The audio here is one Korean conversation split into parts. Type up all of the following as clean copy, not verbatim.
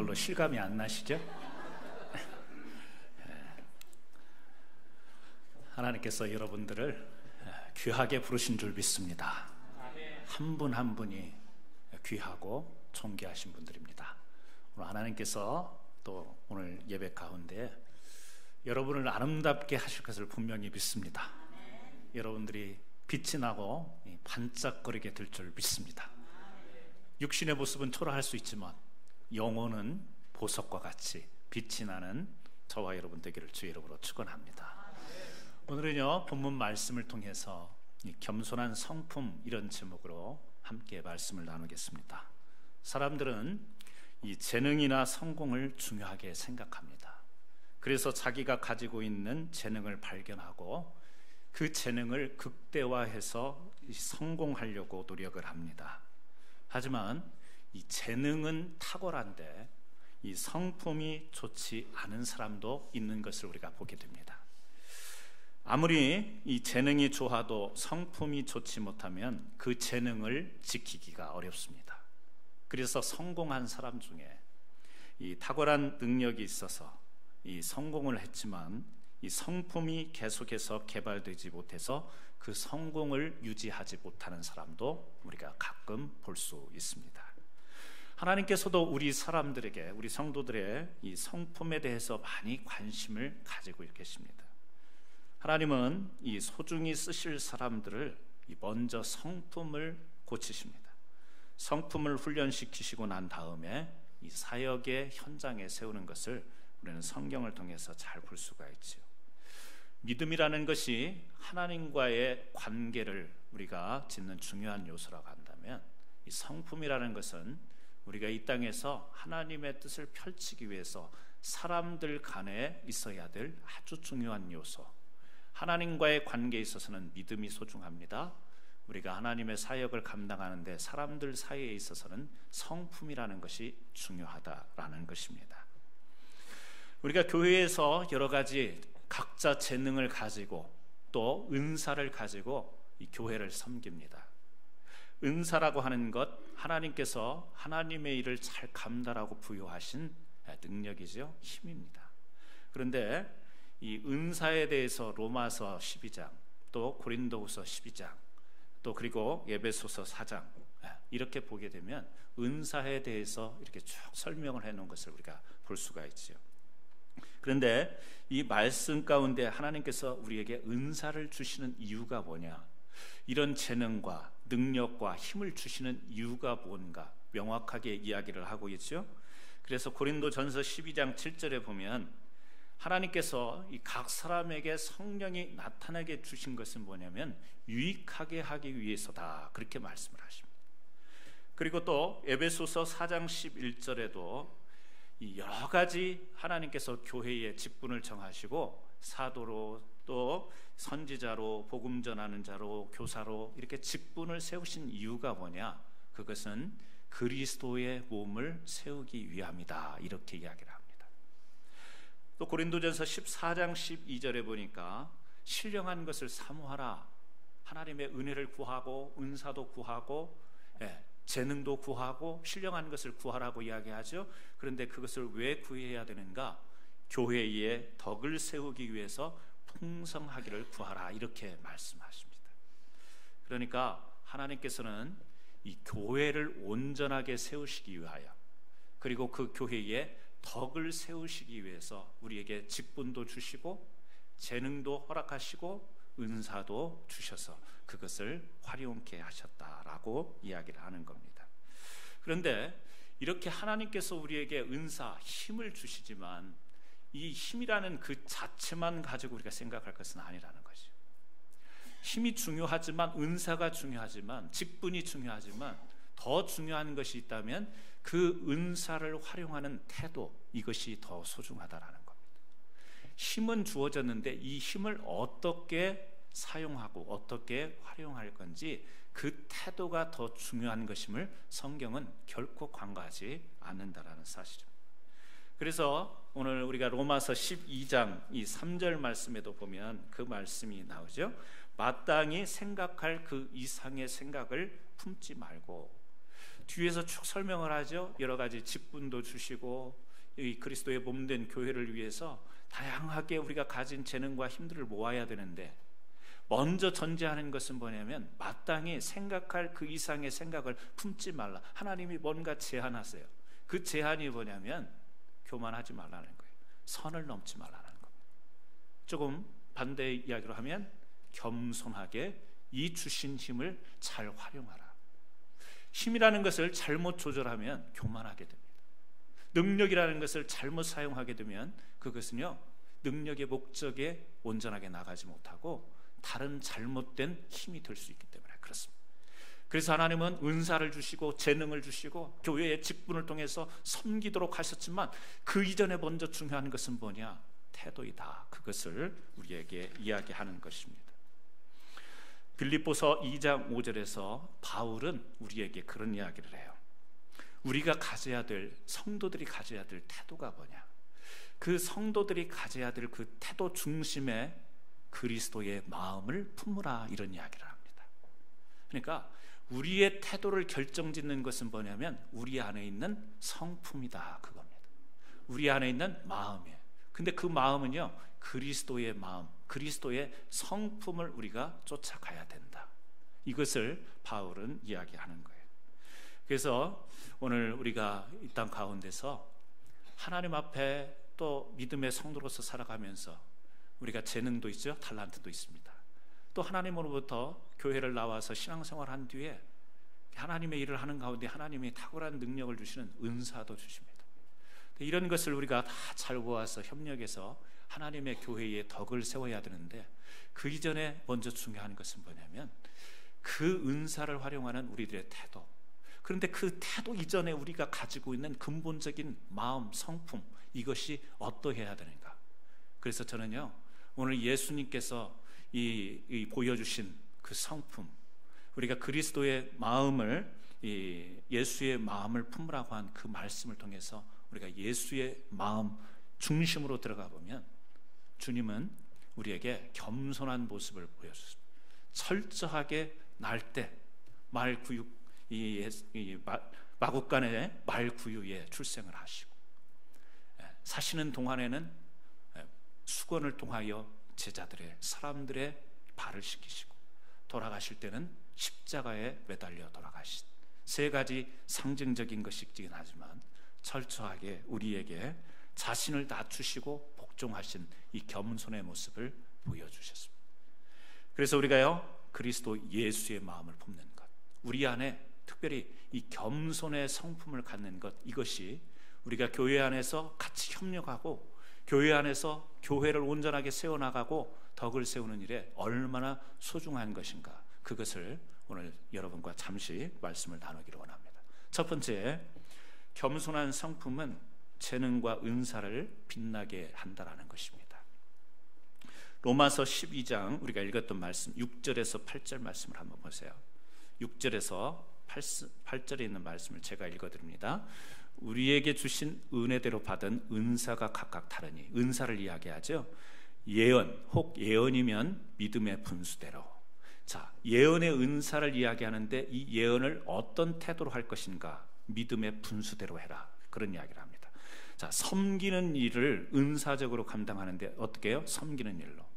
별로 실감이 안 나시죠? 하나님께서 여러분들을 귀하게 부르신 줄 믿습니다. 한 분 한 분이 귀하고 존귀하신 분들입니다. 오늘 하나님께서 또 오늘 예배 가운데 여러분을 아름답게 하실 것을 분명히 믿습니다. 여러분들이 빛이 나고 반짝거리게 될 줄 믿습니다. 육신의 모습은 초라할 수 있지만 영혼은 보석과 같이 빛이 나는 저와 여러분 되기를 주의 이름으로 축원합니다. 오늘은요, 본문 말씀을 통해서 이 겸손한 성품, 이런 제목으로 함께 말씀을 나누겠습니다. 사람들은 이 재능이나 성공을 중요하게 생각합니다. 그래서 자기가 가지고 있는 재능을 발견하고 그 재능을 극대화해서 성공하려고 노력을 합니다. 하지만 이 재능은 탁월한데 이 성품이 좋지 않은 사람도 있는 것을 우리가 보게 됩니다. 아무리 이 재능이 좋아도 성품이 좋지 못하면 그 재능을 지키기가 어렵습니다. 그래서 성공한 사람 중에 이 탁월한 능력이 있어서 이 성공을 했지만 이 성품이 계속해서 개발되지 못해서 그 성공을 유지하지 못하는 사람도 우리가 가끔 볼 수 있습니다. 하나님께서도 우리 사람들에게, 우리 성도들의 이 성품에 대해서 많이 관심을 가지고 계십니다. 하나님은 이 소중히 쓰실 사람들을 먼저 성품을 고치십니다. 성품을 훈련시키시고 난 다음에 이 사역의 현장에 세우는 것을 우리는 성경을 통해서 잘 볼 수가 있죠. 믿음이라는 것이 하나님과의 관계를 우리가 짓는 중요한 요소라고 한다면, 이 성품이라는 것은 우리가 이 땅에서 하나님의 뜻을 펼치기 위해서 사람들 간에 있어야 될 아주 중요한 요소. 하나님과의 관계에 있어서는 믿음이 소중합니다. 우리가 하나님의 사역을 감당하는데 사람들 사이에 있어서는 성품이라는 것이 중요하다라는 것입니다. 우리가 교회에서 여러 가지 각자 재능을 가지고 또 은사를 가지고 이 교회를 섬깁니다. 은사라고 하는 것, 하나님께서 하나님의 일을 잘 감당하고 부여하신 능력이죠. 힘입니다. 그런데 이 은사에 대해서 로마서 12장, 또 고린도후서 12장, 또 그리고 에베소서 4장, 이렇게 보게 되면 은사에 대해서 이렇게 쭉 설명을 해놓은 것을 우리가 볼 수가 있죠. 그런데 이 말씀 가운데 하나님께서 우리에게 은사를 주시는 이유가 뭐냐, 이런 재능과 능력과 힘을 주시는 이유가 뭔가 명확하게 이야기를 하고 있죠. 그래서 고린도전서 12장 7절에 보면 하나님께서 이 각 사람에게 성령이 나타나게 주신 것은 뭐냐면 유익하게 하기 위해서다, 그렇게 말씀을 하십니다. 그리고 또 에베소서 4장 11절에도 이 여러 가지 하나님께서 교회의 직분을 정하시고 사도로, 또 선지자로, 복음 전하는 자로, 교사로 이렇게 직분을 세우신 이유가 뭐냐, 그것은 그리스도의 몸을 세우기 위함이다, 이렇게 이야기를 합니다. 또 고린도전서 14장 12절에 보니까 신령한 것을 사모하라, 하나님의 은혜를 구하고 은사도 구하고 재능도 구하고 신령한 것을 구하라고 이야기하죠. 그런데 그것을 왜 구해야 되는가? 교회의 덕을 세우기 위해서 풍성하기를 구하라, 이렇게 말씀하십니다. 그러니까 하나님께서는 이 교회를 온전하게 세우시기 위하여, 그리고 그 교회에 덕을 세우시기 위해서 우리에게 직분도 주시고 재능도 허락하시고 은사도 주셔서 그것을 활용케 하셨다라고 이야기를 하는 겁니다. 그런데 이렇게 하나님께서 우리에게 은사, 힘을 주시지만 이 힘이라는 그 자체만 가지고 우리가 생각할 것은 아니라는 거죠. 힘이 중요하지만, 은사가 중요하지만, 직분이 중요하지만 더 중요한 것이 있다면 그 은사를 활용하는 태도, 이것이 더 소중하다라는 겁니다. 힘은 주어졌는데 이 힘을 어떻게 사용하고 어떻게 활용할 건지 그 태도가 더 중요한 것임을 성경은 결코 간과하지 않는다라는 사실입니다. 그래서 오늘 우리가 로마서 12장 이 3절 말씀에도 보면 그 말씀이 나오죠. 마땅히 생각할 그 이상의 생각을 품지 말고 뒤에서 쭉 설명을 하죠. 여러 가지 직분도 주시고 이 그리스도의 몸된 교회를 위해서 다양하게 우리가 가진 재능과 힘들을 모아야 되는데, 먼저 전제하는 것은 뭐냐면 마땅히 생각할 그 이상의 생각을 품지 말라. 하나님이 뭔가 제한하세요. 그 제한이 뭐냐면 교만하지 말라는 거예요. 선을 넘지 말라는 겁니다. 조금 반대 이야기로 하면 겸손하게 이 주신 힘을 잘 활용하라. 힘이라는 것을 잘못 조절하면 교만하게 됩니다. 능력이라는 것을 잘못 사용하게 되면 그것은요, 능력의 목적에 온전하게 나가지 못하고 다른 잘못된 힘이 될 수 있기 때문에 그렇습니다. 그래서 하나님은 은사를 주시고 재능을 주시고 교회의 직분을 통해서 섬기도록 하셨지만, 그 이전에 먼저 중요한 것은 뭐냐? 태도이다. 그것을 우리에게 이야기하는 것입니다. 빌립보서 2장 5절에서 바울은 우리에게 그런 이야기를 해요. 우리가 가져야 될, 성도들이 가져야 될 태도가 뭐냐? 그 성도들이 가져야 될 그 태도 중심에 그리스도의 마음을 품으라, 이런 이야기를 합니다. 그러니까 우리의 태도를 결정짓는 것은 뭐냐면 우리 안에 있는 성품이다, 그겁니다. 우리 안에 있는 마음이에요. 근데 그 마음은요, 그리스도의 마음, 그리스도의 성품을 우리가 쫓아가야 된다. 이것을 바울은 이야기하는 거예요. 그래서 오늘 우리가 이 땅 가운데서 하나님 앞에 또 믿음의 성도로서 살아가면서 우리가 재능도 있죠, 달란트도 있습니다. 또 하나님으로부터 교회를 나와서 신앙생활한 뒤에 하나님의 일을 하는 가운데 하나님이 탁월한 능력을 주시는 은사도 주십니다. 이런 것을 우리가 다 잘 모아서 협력해서 하나님의 교회에 덕을 세워야 되는데, 그 이전에 먼저 중요한 것은 뭐냐면 그 은사를 활용하는 우리들의 태도. 그런데 그 태도 이전에 우리가 가지고 있는 근본적인 마음, 성품, 이것이 어떠해야 되는가? 그래서 저는요, 오늘 예수님께서 이 보여주신 그 성품, 우리가 그리스도의 마음을, 예수의 마음을 품으라고 한 그 말씀을 통해서 우리가 예수의 마음 중심으로 들어가 보면 주님은 우리에게 겸손한 모습을 보여주십니다. 철저하게 날 때 말구육, 마국간의 말구유에 출생을 하시고, 사시는 동안에는 수건을 통하여 제자들의, 사람들의 발을 씻기시고, 돌아가실 때는 십자가에 매달려 돌아가신, 세 가지 상징적인 것이긴 하지만 철저하게 우리에게 자신을 낮추시고 복종하신 이 겸손의 모습을 보여주셨습니다. 그래서 우리가요, 그리스도 예수의 마음을 품는 것, 우리 안에 특별히 이 겸손의 성품을 갖는 것, 이것이 우리가 교회 안에서 같이 협력하고 교회 안에서 교회를 온전하게 세워나가고 덕을 세우는 일에 얼마나 소중한 것인가, 그것을 오늘 여러분과 잠시 말씀을 나누기를 원합니다. 첫 번째, 겸손한 성품은 재능과 은사를 빛나게 한다라는 것입니다. 로마서 12장 우리가 읽었던 말씀 6절에서 8절 말씀을 한번 보세요. 6절에서 8절에 있는 말씀을 제가 읽어드립니다. 우리에게 주신 은혜대로 받은 은사가 각각 다르니, 은사를 이야기하죠. 예언, 혹 예언이면 믿음의 분수대로. 자, 예언의 은사를 이야기하는데 이 예언을 어떤 태도로 할 것인가? 믿음의 분수대로 해라, 그런 이야기를 합니다. 자, 섬기는 일을 은사적으로 감당하는데 어떻게 해요? 섬기는 일로.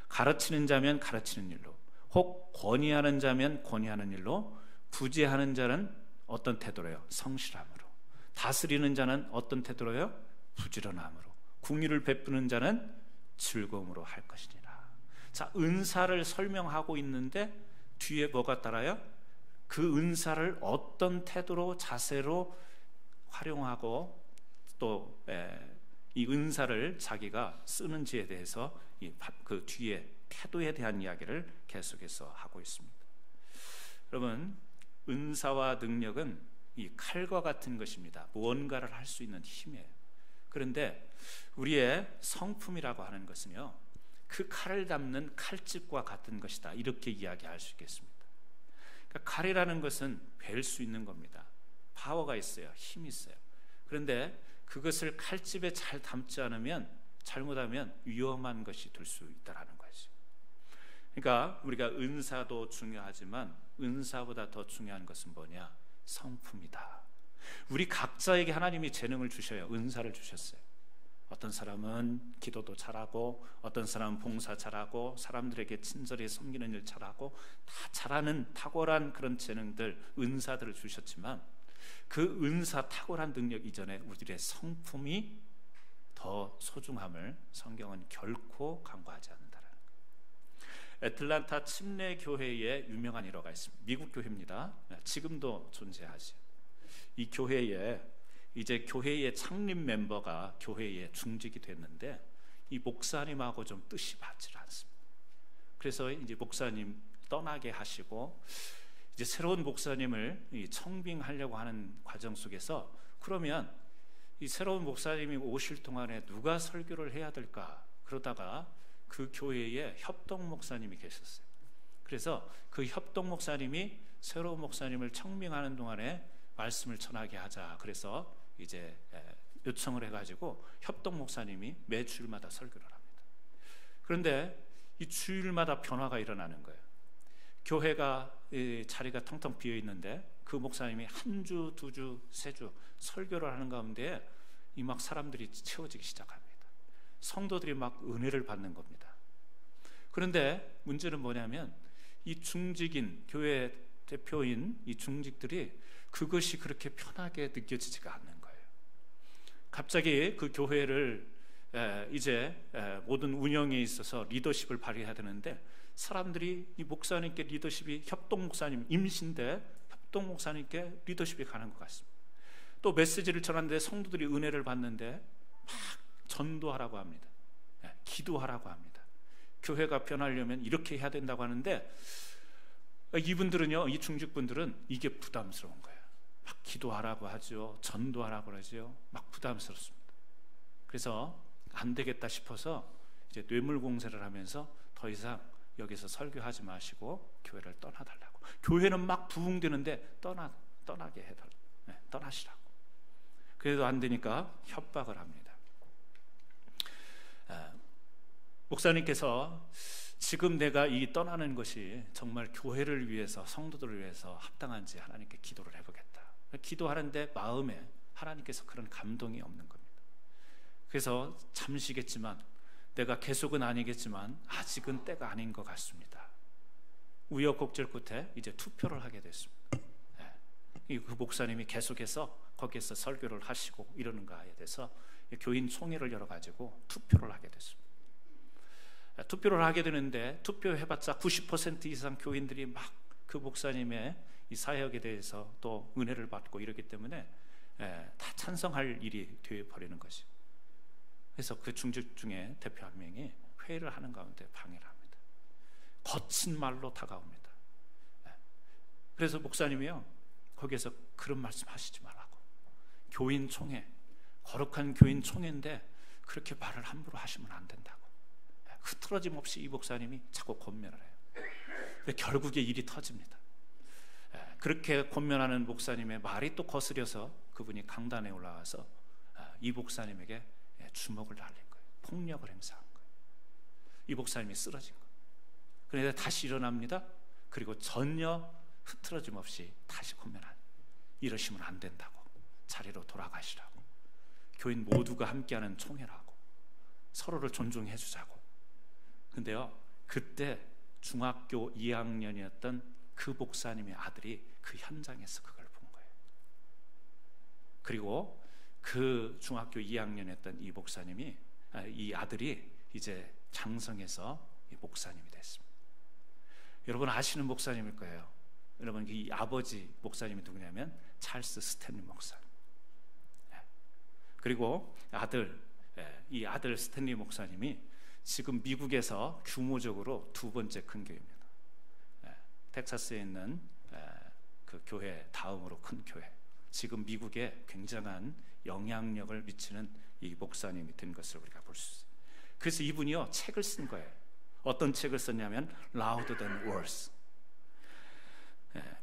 가르치는 자면 가르치는 일로, 혹 권위하는 자면 권위하는 일로, 구제하는 자는 어떤 태도로요? 성실함으로. 다스리는 자는 어떤 태도로요? 부지런함으로. 궁유를 베푸는 자는 즐거움으로 할 것이니라. 자, 은사를 설명하고 있는데 뒤에 뭐가 따라요? 그 은사를 어떤 태도로, 자세로 활용하고 또 이 은사를 자기가 쓰는지에 대해서 그 뒤에 태도에 대한 이야기를 계속해서 하고 있습니다. 여러분, 은사와 능력은 이 칼과 같은 것입니다. 무언가를 할 수 있는 힘이에요. 그런데 우리의 성품이라고 하는 것은요, 그 칼을 담는 칼집과 같은 것이다, 이렇게 이야기할 수 있겠습니다. 그러니까 칼이라는 것은 뵐 수 있는 겁니다. 파워가 있어요, 힘이 있어요. 그런데 그것을 칼집에 잘 담지 않으면, 잘못하면 위험한 것이 될 수 있다는 거죠. 그러니까 우리가 은사도 중요하지만 은사보다 더 중요한 것은 뭐냐? 성품이다. 우리 각자에게 하나님이 재능을 주셔요. 은사를 주셨어요. 어떤 사람은 기도도 잘하고, 어떤 사람은 봉사 잘하고, 사람들에게 친절히 섬기는 일 잘하고, 다 잘하는 탁월한 그런 재능들, 은사들을 주셨지만 그 은사 탁월한 능력 이전에 우리의 성품이 더 소중함을 성경은 결코 간과하지 않는다는 거예요. 애틀란타 침례 교회에 유명한 일화가 있습니다. 미국 교회입니다. 지금도 존재하죠. 이 교회에 이제 교회의 창립 멤버가 교회에 중직이 됐는데 이 목사님하고 좀 뜻이 맞질 않습니다. 그래서 이제 목사님 떠나게 하시고 이제 새로운 목사님을 청빙하려고 하는 과정 속에서 그러면 이 새로운 목사님이 오실 동안에 누가 설교를 해야 될까? 그러다가 그 교회에 협동 목사님이 계셨어요. 그래서 그 협동 목사님이 새로운 목사님을 청빙하는 동안에 말씀을 전하게 하자. 그래서 이제 요청을 해가지고 협동 목사님이 매 주일마다 설교를 합니다. 그런데 이 주일마다 변화가 일어나는 거예요. 교회가 자리가 텅텅 비어 있는데 그 목사님이 한 주, 두 주, 세 주 설교를 하는 가운데 이 막 사람들이 채워지기 시작합니다. 성도들이 막 은혜를 받는 겁니다. 그런데 문제는 뭐냐면 이 중직인 교회 대표인 이 중직들이 그것이 그렇게 편하게 느껴지지가 않는 거예요. 갑자기 그 교회를 이제 모든 운영에 있어서 리더십을 발휘해야 되는데 사람들이 이 목사님께 리더십이 협동 목사님 임신데 협동 목사님께 리더십이 가는 것 같습니다. 또 메시지를 전하는데 성도들이 은혜를 받는데 막 전도하라고 합니다. 기도하라고 합니다. 교회가 변하려면 이렇게 해야 된다고 하는데 이분들은요, 이 중직분들은 이게 부담스러운 거예요. 막 기도하라고 하죠. 전도하라고 하죠. 막 부담스럽습니다. 그래서 안 되겠다 싶어서 이제 뇌물 공세를 하면서 더 이상 여기서 설교하지 마시고 교회를 떠나달라고. 교회는 막 부흥되는데 떠나게 해달라고. 떠나시라고. 그래도 안 되니까 협박을 합니다. 목사님께서 지금 내가 이 떠나는 것이 정말 교회를 위해서, 성도들을 위해서 합당한지 하나님께 기도를 해보겠다. 기도하는데 마음에 하나님께서 그런 감동이 없는 겁니다. 그래서 잠시겠지만, 내가 계속은 아니겠지만 아직은 때가 아닌 것 같습니다. 우여곡절 끝에 이제 투표를 하게 됐습니다. 그 목사님이 계속해서 거기에서 설교를 하시고 이러는가에 대해서 교인 총회를 열어가지고 투표를 하게 됐습니다. 투표를 하게 되는데 투표해봤자 90% 이상 교인들이 막 그 목사님의 이 사역에 대해서 또 은혜를 받고 이러기 때문에 다 찬성할 일이 되어버리는 것이죠. 그래서 그 중직 중에 대표 한 명이 회의를 하는 가운데 방해를 합니다. 거친 말로 다가옵니다. 그래서 목사님이요, 거기에서 그런 말씀 하시지 말라고. 교인 총회, 거룩한 교인 총회인데 그렇게 말을 함부로 하시면 안 된다고. 흐트러짐 없이 이 목사님이 자꾸 권면을 해요. 근데 결국에 일이 터집니다. 그렇게 권면하는 목사님의 말이 또 거스려서 그분이 강단에 올라와서 이 목사님에게 주먹을 날린 거예요. 폭력을 행사한 거예요. 이 목사님이 쓰러진 거예요. 그런데 다시 일어납니다. 그리고 전혀 흐트러짐 없이 다시 권면한, 이러시면 안 된다고, 자리로 돌아가시라고, 교인 모두가 함께하는 총회라고, 서로를 존중해 주자고. 근데요, 그때 중학교 2학년이었던 그 목사님의 아들이 그 현장에서 그걸 본 거예요. 그리고 그 중학교 2학년이었던 이 목사님이, 이 아들이 이제 장성해서 이 목사님이 됐습니다. 여러분 아시는 목사님일 거예요. 여러분 이 아버지 목사님이 누구냐면 찰스 스탠리 목사님. 그리고 이 아들 스탠리 목사님이 지금 미국에서 규모적으로 두 번째 큰 교회입니다. 텍사스에 있는 그 교회 다음으로 큰 교회. 지금 미국에 굉장한 영향력을 미치는 이 목사님이 된 것을 우리가 볼 수 있어요. 그래서 이분이요, 책을 쓴 거예요. 어떤 책을 썼냐면 Louder Than Words,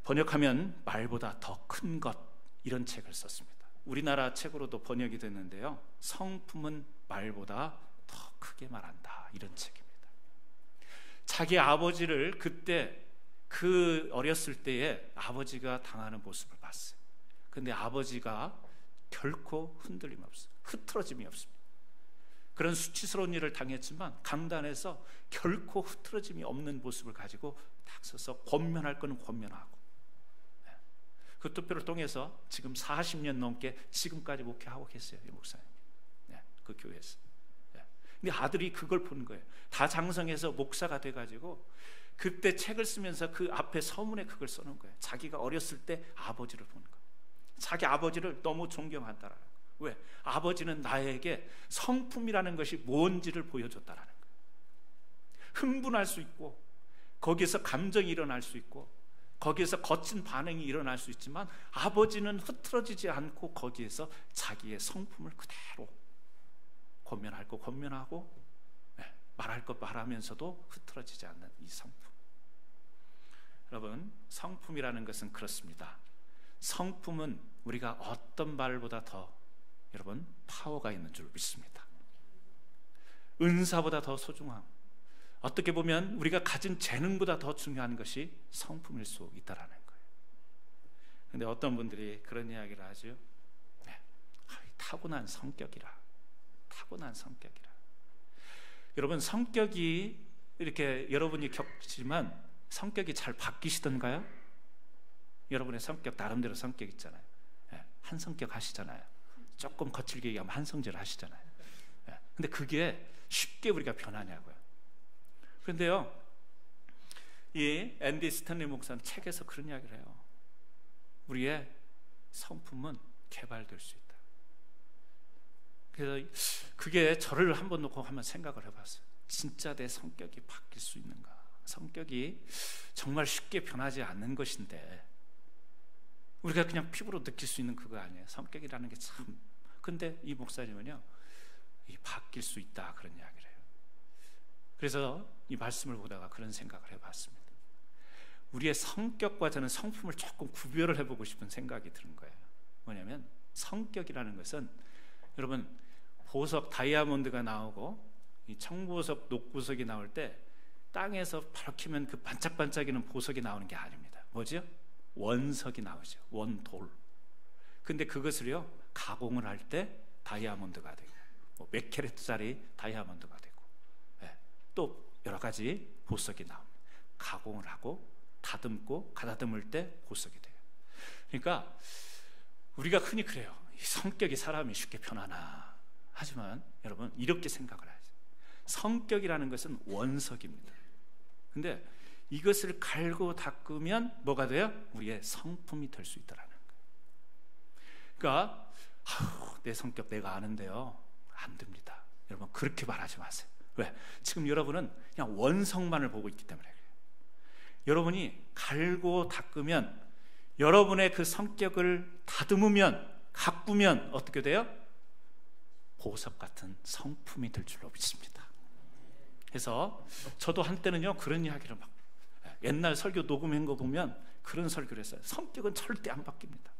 번역하면 말보다 더 큰 것, 이런 책을 썼습니다. 우리나라 책으로도 번역이 됐는데요, 성품은 말보다 더 크게 말한다, 이런 책입니다. 자기 아버지를 그때 그 어렸을 때에 아버지가 당하는 모습을 봤어요. 근데 아버지가 결코 흔들림이 없어요. 흐트러짐이 없습니다. 그런 수치스러운 일을 당했지만 강단에서 결코 흐트러짐이 없는 모습을 가지고 딱 서서 권면할 거는 권면하고, 그 투표를 통해서 지금 40년 넘게 지금까지 목회하고 계세요, 이 목사님. 그 교회에서. 근데 아들이 그걸 보는 거예요. 다 장성해서 목사가 돼가지고 그때 책을 쓰면서 그 앞에 서문에 그걸 써놓은 거예요. 자기가 어렸을 때 아버지를 보는 거예요. 자기 아버지를 너무 존경한다라는 거예요. 왜? 아버지는 나에게 성품이라는 것이 뭔지를 보여줬다라는 거예요. 흥분할 수 있고 거기에서 감정이 일어날 수 있고 거기에서 거친 반응이 일어날 수 있지만 아버지는 흐트러지지 않고 거기에서 자기의 성품을 그대로 권면할 거 권면하고 말할 것 말하면서도 흐트러지지 않는 이 성품. 여러분, 성품이라는 것은 그렇습니다. 성품은 우리가 어떤 말보다 더 여러분 파워가 있는 줄 믿습니다. 은사보다 더 소중함, 어떻게 보면 우리가 가진 재능보다 더 중요한 것이 성품일 수 있다라는 거예요. 그런데 어떤 분들이 그런 이야기를 하죠. 타고난 성격이라. 타고난 성격이라. 여러분, 성격이 이렇게 여러분이 겪지만 성격이 잘 바뀌시던가요? 여러분의 성격 나름대로 성격 있잖아요. 한 성격 하시잖아요. 조금 거칠게 얘기하면 한성질 하시잖아요. 근데 그게 쉽게 우리가 변하냐고요. 그런데요, 이 앤디 스탠리 목사는 책에서 그런 이야기를 해요. 우리의 성품은 개발될 수 있다. 그래서 그게 저를 한번 놓고 한번 생각을 해봤어요. 진짜 내 성격이 바뀔 수 있는가? 성격이 정말 쉽게 변하지 않는 것인데 우리가 그냥 피부로 느낄 수 있는 그거 아니에요. 성격이라는 게 참. 근데 이 목사님은요, 이 바뀔 수 있다 그런 이야기를 해요. 그래서 이 말씀을 보다가 그런 생각을 해봤습니다. 우리의 성격과 저는 성품을 조금 구별을 해보고 싶은 생각이 드는 거예요. 뭐냐면 성격이라는 것은 여러분, 보석 다이아몬드가 나오고 이 청보석, 녹보석이 나올 때 땅에서 밝히면 그 반짝반짝이는 보석이 나오는 게 아닙니다. 뭐죠? 원석이 나오죠. 원돌. 근데 그것을요 가공을 할 때 다이아몬드가 되고 몇 캐럿짜리 다이아몬드가 되고 또 여러 가지 보석이 나옵니다. 가공을 하고 다듬고 가다듬을 때 보석이 돼요. 그러니까 우리가 흔히 그래요. 이 성격이 사람이 쉽게 변하나. 하지만 여러분, 이렇게 생각을 하죠. 성격이라는 것은 원석입니다. 근데 이것을 갈고 닦으면 뭐가 돼요? 우리의 성품이 될 수 있다라는 거예요. 그러니까 내 성격 내가 아는데요, 안 됩니다. 여러분, 그렇게 말하지 마세요. 왜? 지금 여러분은 그냥 원석만을 보고 있기 때문에 그래요. 여러분이 갈고 닦으면, 여러분의 그 성격을 다듬으면, 가꾸면 어떻게 돼요? 보석 같은 성품이 될 줄로 믿습니다. 그래서 저도 한때는요 그런 이야기를 막, 옛날 설교 녹음한 거 보면 그런 설교를 했어요. 성격은 절대 안 바뀝니다.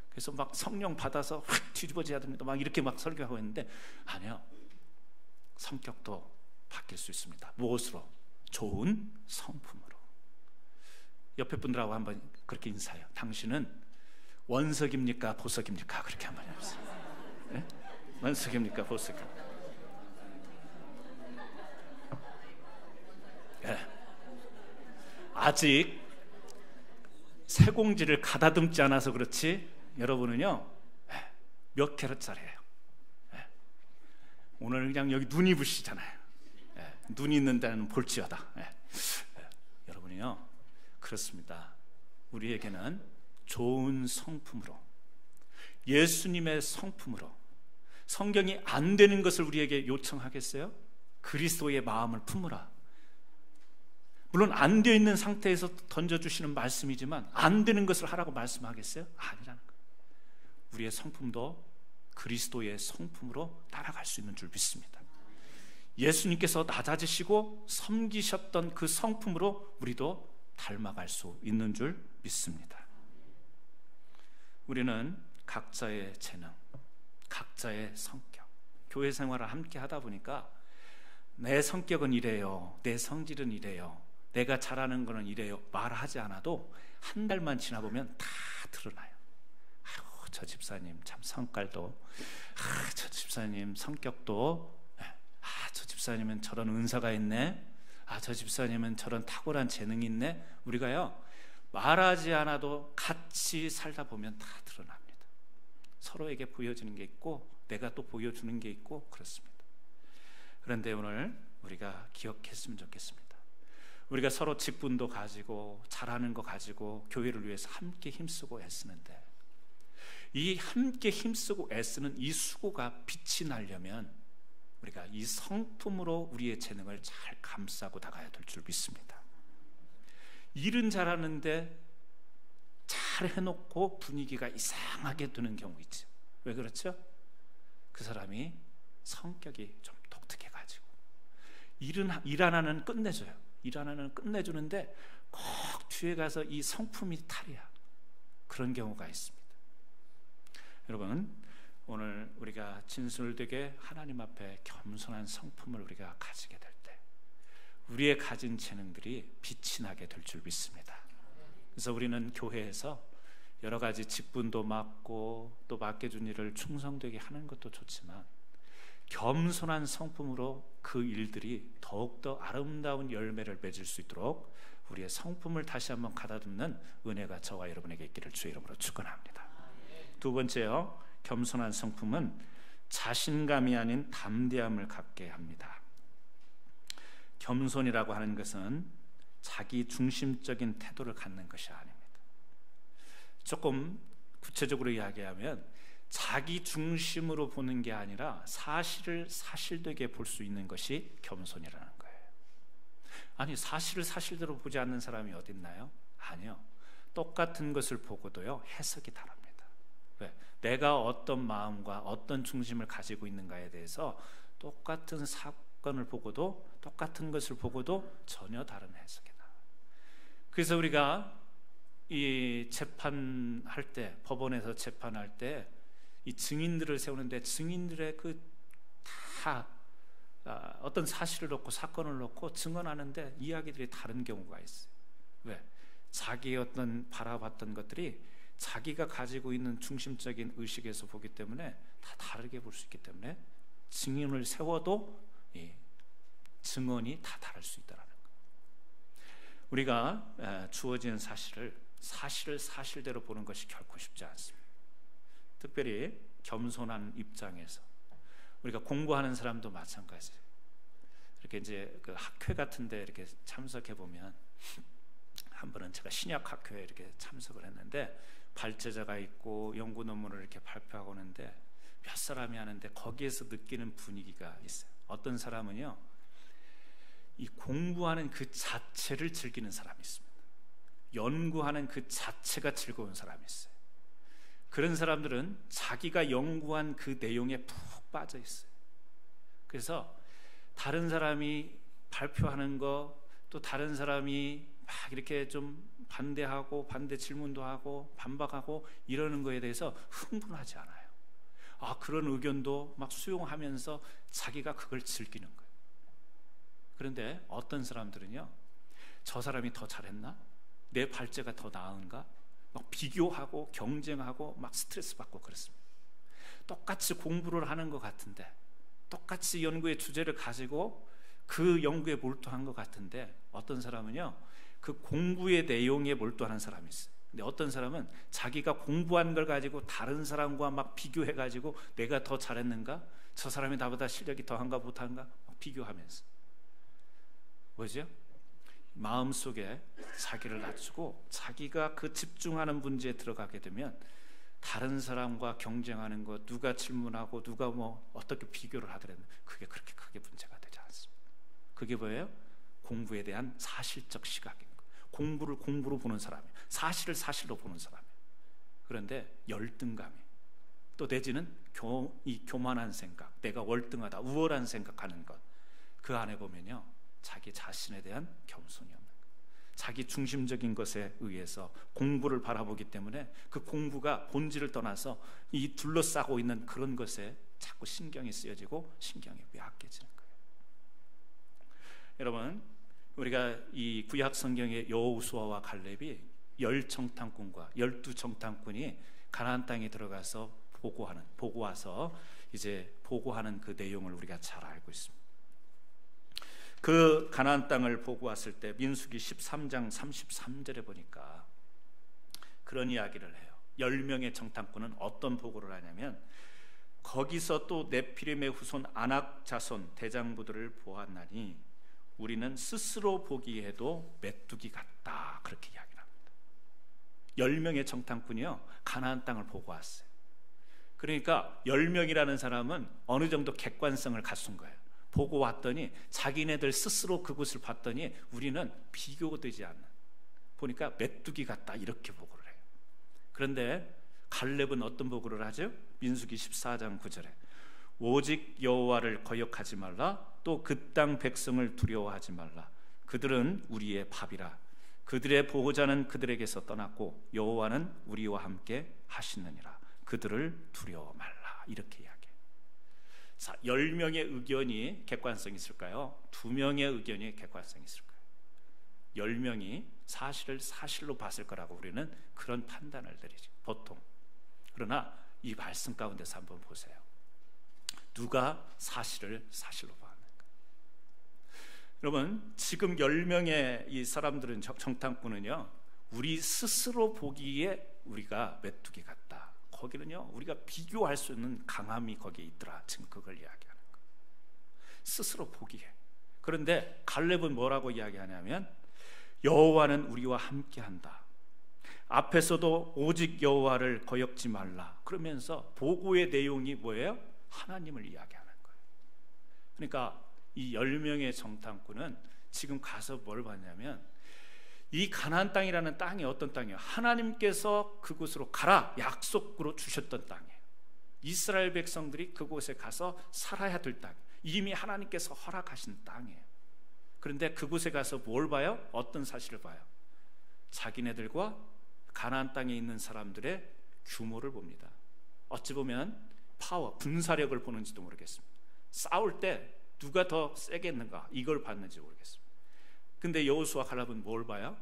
그래서 막 성령 받아서 확 뒤집어져야 됩니다. 막 이렇게 막 설교하고 있는데 아니요, 성격도 바뀔 수 있습니다. 무엇으로? 좋은 성품으로. 옆에 분들하고 한번 그렇게 인사해요. 당신은 원석입니까 보석입니까? 그렇게 한번 해보세요. 네? 원석입니까 보석입니까? 네. 아직 세공지를 가다듬지 않아서 그렇지 여러분은요 몇 캐럿짜리예요. 오늘 그냥 여기 눈이 부시잖아요. 눈이 있는 데는 볼지어다. 여러분이요 그렇습니다. 우리에게는 좋은 성품으로, 예수님의 성품으로, 성경이 안 되는 것을 우리에게 요청하겠어요? 그리스도의 마음을 품으라. 물론 안 되어 있는 상태에서 던져주시는 말씀이지만 안 되는 것을 하라고 말씀하겠어요? 아니라는 거예요. 우리의 성품도 그리스도의 성품으로 따라갈 수 있는 줄 믿습니다. 예수님께서 낮아지시고 섬기셨던 그 성품으로 우리도 닮아갈 수 있는 줄 믿습니다. 우리는 각자의 재능, 각자의 성격, 교회 생활을 함께 하다 보니까 내 성격은 이래요, 내 성질은 이래요, 내가 잘하는 거는 이래요. 말하지 않아도 한 달만 지나보면 다 드러나요. 아유, 저 집사님 참 성깔도, 저 집사님 성격도, 저 집사님은 저런 은사가 있네, 저 집사님은 저런 탁월한 재능이 있네. 우리가요, 말하지 않아도 같이 살다 보면 다 드러납니다. 서로에게 보여지는 게 있고 내가 또 보여주는 게 있고 그렇습니다. 그런데 오늘 우리가 기억했으면 좋겠습니다. 우리가 서로 직분도 가지고 잘하는 거 가지고 교회를 위해서 함께 힘쓰고 애쓰는데, 이 함께 힘쓰고 애쓰는 이 수고가 빛이 나려면 우리가 이 성품으로 우리의 재능을 잘 감싸고 나가야 될 줄 믿습니다. 일은 잘하는데 잘 해놓고 분위기가 이상하게 드는 경우 있죠. 왜 그렇죠? 그 사람이 성격이 좀 독특해가지고 일 하나는 끝내줘요. 일 하나는 끝내주는데 꼭 뒤에 가서 이 성품이 탈이야. 그런 경우가 있습니다. 여러분, 오늘 우리가 진솔되게 하나님 앞에 겸손한 성품을 우리가 가지게 될 때 우리의 가진 재능들이 빛이 나게 될 줄 믿습니다. 그래서 우리는 교회에서 여러 가지 직분도 맡고 또 맡겨준 일을 충성되게 하는 것도 좋지만 겸손한 성품으로 그 일들이 더욱더 아름다운 열매를 맺을 수 있도록 우리의 성품을 다시 한번 가다듬는 은혜가 저와 여러분에게 있기를 주의 이름으로 축원합니다. 두 번째요, 겸손한 성품은 자신감이 아닌 담대함을 갖게 합니다. 겸손이라고 하는 것은 자기 중심적인 태도를 갖는 것이 아닙니다. 조금 구체적으로 이야기하면 자기 중심으로 보는 게 아니라 사실을 사실되게 볼 수 있는 것이 겸손이라는 거예요. 아니, 사실을 사실대로 보지 않는 사람이 어디 있나요? 아니요. 똑같은 것을 보고도요, 해석이 다릅니다. 왜? 내가 어떤 마음과 어떤 중심을 가지고 있는가에 대해서 똑같은 사건을 보고도, 똑같은 것을 보고도 전혀 다른 해석이 나와요. 그래서 우리가 이 재판할 때, 법원에서 재판할 때 이 증인들을 세우는데 증인들의 어떤 사실을 놓고 사건을 놓고 증언하는데 이야기들이 다른 경우가 있어요. 왜? 자기의 어떤 바라봤던 것들이 자기가 가지고 있는 중심적인 의식에서 보기 때문에 다 다르게 볼 수 있기 때문에 증인을 세워도 증언이 다 다를 수 있다는 거예요. 우리가 주어진 사실을 사실대로 보는 것이 결코 쉽지 않습니다. 특별히 겸손한 입장에서 우리가 공부하는 사람도 마찬가지예요. 이렇게 이제 그 학회 같은데 이렇게 참석해 보면, 한 번은 제가 신약 학회에 이렇게 참석을 했는데 발제자가 있고 연구 논문을 이렇게 발표하고 오는데 몇 사람이 하는데 거기에서 느끼는 분위기가 있어요. 어떤 사람은요, 이 공부하는 그 자체를 즐기는 사람이 있습니다. 연구하는 그 자체가 즐거운 사람이 있어요. 그런 사람들은 자기가 연구한 그 내용에 푹 빠져 있어요. 그래서 다른 사람이 발표하는 거, 또 다른 사람이 막 이렇게 좀 반대하고 반대 질문도 하고 반박하고 이러는 거에 대해서 흥분하지 않아요. 그런 의견도 막 수용하면서 자기가 그걸 즐기는 거예요. 그런데 어떤 사람들은요, 저 사람이 더 잘했나? 내 발제가 더 나은가? 막 비교하고 경쟁하고 막 스트레스 받고 그렇습니다. 똑같이 공부를 하는 것 같은데, 똑같이 연구의 주제를 가지고 그 연구에 몰두한 것 같은데, 어떤 사람은요, 그 공부의 내용에 몰두하는 사람이 있어요. 근데 어떤 사람은 자기가 공부한 걸 가지고 다른 사람과 막 비교해가지고 내가 더 잘했는가? 저 사람이 나보다 실력이 더한가 못한가? 막 비교하면서. 뭐죠? 마음속에 자기를 낮추고 자기가 그 집중하는 문제에 들어가게 되면 다른 사람과 경쟁하는 것, 누가 질문하고 누가 뭐 어떻게 비교를 하더라도 그게 그렇게 크게 문제가 되지 않습니다. 그게 뭐예요? 공부에 대한 사실적 시각인 거예요. 공부를 공부로 보는 사람이에요. 사실을 사실로 보는 사람이에요. 그런데 열등감이, 또 내지는 이 교만한 생각, 내가 월등하다, 우월한 생각하는 것, 그 안에 보면요, 자기 자신에 대한 겸손이 없는 거예요. 자기 중심적인 것에 의해서 공부를 바라보기 때문에 그 공부가 본질을 떠나서 이 둘러싸고 있는 그런 것에 자꾸 신경이 쓰여지고 신경이 왜약해지는 거예요. 여러분, 우리가 이 구약 성경의 여호수아와 갈렙이 10정탐꾼과 12정탐꾼이 가나안 땅에 들어가서 보고하는 그 내용을 우리가 잘 알고 있습니다. 그 가나안 땅을 보고 왔을 때 민수기 13장 33절에 보니까 그런 이야기를 해요. 10명의 정탐꾼은 어떤 보고를 하냐면, 거기서 또 네피림의 후손 아낙 자손 대장부들을 보았나니 우리는 스스로 보기에도 메뚜기 같다, 그렇게 이야기를 합니다. 10명의 정탐꾼이요, 가나안 땅을 보고 왔어요. 그러니까 10명이라는 사람은 어느 정도 객관성을 갖춘 거예요. 보고 왔더니 자기네들 스스로 그곳을 봤더니 우리는 비교되지 않는, 보니까 메뚜기 같다, 이렇게 보고를 해요. 그런데 갈렙은 어떤 보고를 하죠? 민수기 14장 9절에 오직 여호와를 거역하지 말라, 또 그 땅 백성을 두려워하지 말라. 그들은 우리의 밥이라. 그들의 보호자는 그들에게서 떠났고 여호와는 우리와 함께 하시느니라. 그들을 두려워 말라, 이렇게 이야기해요. 자, 10명의 의견이 객관성이 있을까요? 2명의 의견이 객관성이 있을까요? 10명이 사실을 사실로 봤을 거라고 우리는 그런 판단을 내리죠, 보통. 그러나 이 말씀 가운데서 한번 보세요. 누가 사실을 사실로 봤는가? 여러분, 지금 10명의 이 사람들은, 정탐꾼은요, 우리 스스로 보기에 우리가 메뚜기 같다. 거기는요, 우리가 비교할 수 있는 강함이 거기에 있더라. 지금 그걸 이야기하는 거예요, 스스로 보기에. 그런데 갈렙은 뭐라고 이야기하냐면, 여호와는 우리와 함께한다. 앞에서도 오직 여호와를 거역지 말라. 그러면서 보고의 내용이 뭐예요? 하나님을 이야기하는 거예요. 그러니까 이 10명의 정탐꾼은 지금 가서 뭘 봤냐면, 이 가나안 땅이라는 땅이 어떤 땅이에요? 하나님께서 그곳으로 가라 약속으로 주셨던 땅이에요. 이스라엘 백성들이 그곳에 가서 살아야 될 땅, 이미 하나님께서 허락하신 땅이에요. 그런데 그곳에 가서 뭘 봐요? 어떤 사실을 봐요? 자기네들과 가나안 땅에 있는 사람들의 규모를 봅니다. 어찌 보면 파워, 군사력을 보는지도 모르겠습니다. 싸울 때 누가 더 세겠는가, 이걸 봤는지 모르겠습니다. 근데 여호수아 갈렙은 뭘 봐요?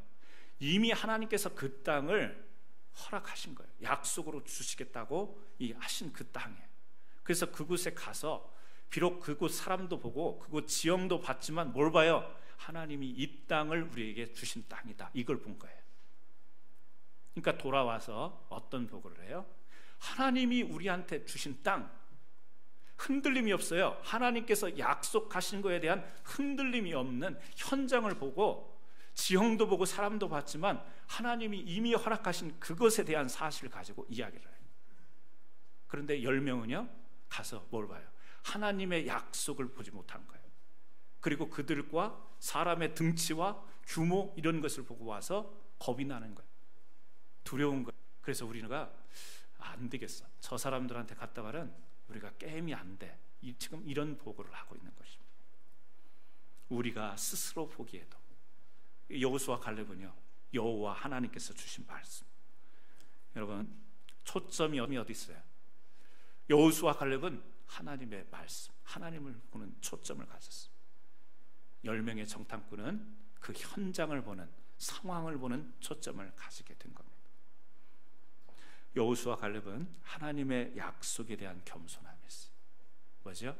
이미 하나님께서 그 땅을 허락하신 거예요. 약속으로 주시겠다고 하신 그 땅에. 그래서 그곳에 가서 비록 그곳 사람도 보고 그곳 지형도 봤지만 뭘 봐요? 하나님이 이 땅을 우리에게 주신 땅이다, 이걸 본 거예요. 그러니까 돌아와서 어떤 보고를 해요? 하나님이 우리한테 주신 땅, 흔들림이 없어요. 하나님께서 약속하신 거에 대한 흔들림이 없는 현장을 보고, 지형도 보고 사람도 봤지만 하나님이 이미 허락하신 그것에 대한 사실을 가지고 이야기를 해요. 그런데 10명은요, 가서 뭘 봐요? 하나님의 약속을 보지 못한 거예요. 그리고 그들과 사람의 등치와 규모, 이런 것을 보고 와서 겁이 나는 거예요. 두려운 거예요. 그래서 우리가 안 되겠어, 저 사람들한테 갔다 말은 우리가 게임이 안 돼, 지금 이런 보고를 하고 있는 것입니다. 우리가 스스로 보기에도 여호수아 갈렙은요, 여호와 하나님께서 주신 말씀. 여러분, 초점이 어디 있어요? 여호수아 갈렙은 하나님의 말씀, 하나님을 보는 초점을 가졌어요. 10명의 정탐꾼은 그 현장을 보는, 상황을 보는 초점을 가지게 된 겁니다. 여호수아 갈렙은 하나님의 약속에 대한 겸손함이 있어요. 뭐죠?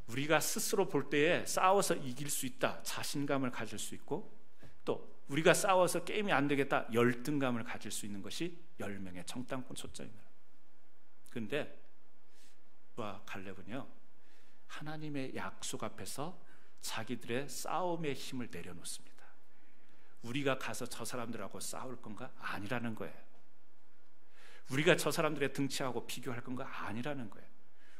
우리가 스스로 볼 때에 싸워서 이길 수 있다, 자신감을 가질 수 있고, 또 우리가 싸워서 게임이 안 되겠다, 열등감을 가질 수 있는 것이 10명의 정탐꾼 초점입니다. 그런데 갈렙은요, 하나님의 약속 앞에서 자기들의 싸움의 힘을 내려놓습니다. 우리가 가서 저 사람들하고 싸울 건가? 아니라는 거예요. 우리가 저 사람들의 등치하고 비교할 건가? 아니라는 거예요.